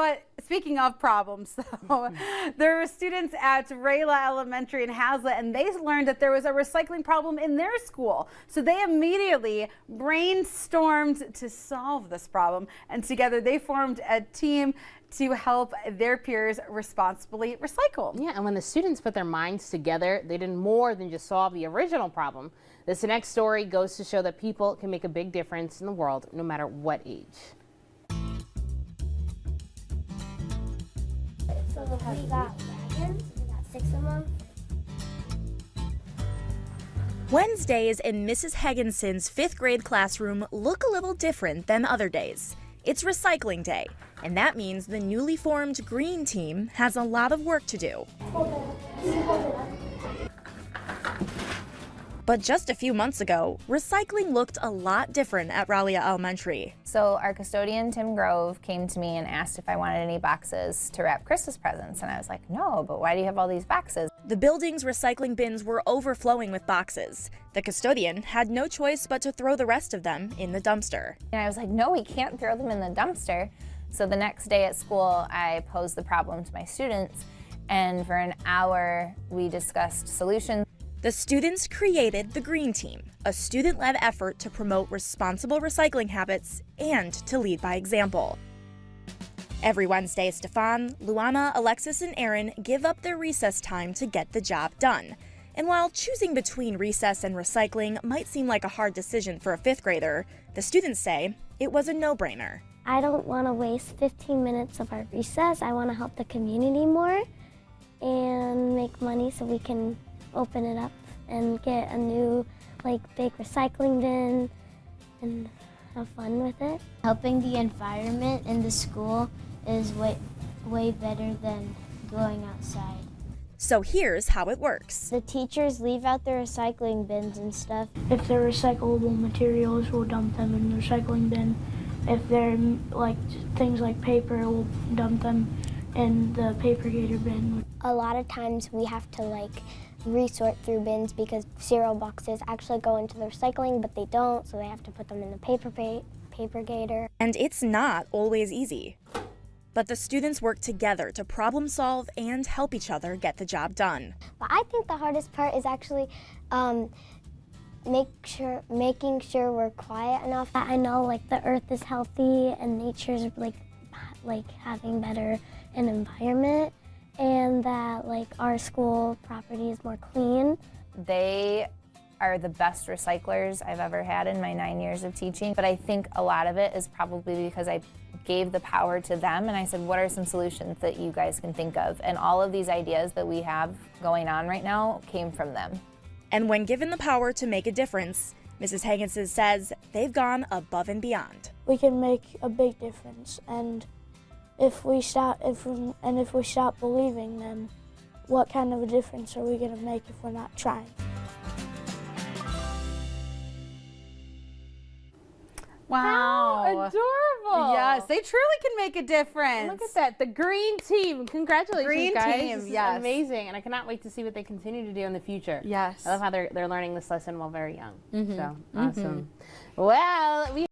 But speaking of problems, so there were students at Ralya Elementary in Hazlet, and they learned that there was a recycling problem in their school. So they immediately brainstormed to solve this problem, and together they formed a team to help their peers responsibly recycle. Yeah, and when the students put their minds together, they did more than just solve the original problem. This next story goes to show that people can make a big difference in the world, no matter what age. So we got wagons, we got 6 of them. Wednesdays in Mrs. Higginson's 5th grade classroom look a little different than other days. It's recycling day, and that means the newly formed green team has a lot of work to do. But just a few months ago, recycling looked a lot different at Ralya Elementary. So our custodian, Tim Grove, came to me and asked if I wanted any boxes to wrap Christmas presents. And I was like, no, but why do you have all these boxes? The building's recycling bins were overflowing with boxes. The custodian had no choice but to throw the rest of them in the dumpster. And I was like, no, we can't throw them in the dumpster. So the next day at school, I posed the problem to my students. And for an hour, we discussed solutions. The students created the Green Team, a student-led effort to promote responsible recycling habits and to lead by example. Every Wednesday, Stefan, Luana, Alexis, and Aaron give up their recess time to get the job done. And while choosing between recess and recycling might seem like a hard decision for a 5th grader, the students say it was a no-brainer. I don't want to waste 15 minutes of our recess. I want to help the community more and make money so we can open it up and get a new big recycling bin and have fun with it. Helping the environment in the school is way better than going outside. So here's how it works. The teachers leave out the recycling bins and stuff. If they're recyclable materials, we'll dump them in the recycling bin. If they're things like paper, we'll dump them in the paper gator bin. A lot of times we have to resort through bins because cereal boxes actually go into the recycling, but they don't, so they have to put them in the paper gator. And it's not always easy. But the students work together to problem solve and help each other get the job done. But I think the hardest part is actually making sure we're quiet enough. I know the earth is healthy and nature's having better an environment, and that our school property is more clean. They are the best recyclers I've ever had in my 9 years of teaching, but I think a lot of it is probably because I gave the power to them and I said, what are some solutions that you guys can think of? And all of these ideas that we have going on right now came from them. And when given the power to make a difference, Mrs. Higginson says they've gone above and beyond. We can make a big difference, and if we stop believing, then what kind of a difference are we going to make if we're not trying? Wow. How adorable. Yes, they truly can make a difference. Look at that. The green team. Congratulations, Green guys. team, This is yes. amazing. And I cannot wait to see what they continue to do in the future. Yes. I love how they're learning this lesson while very young. So awesome. Well, we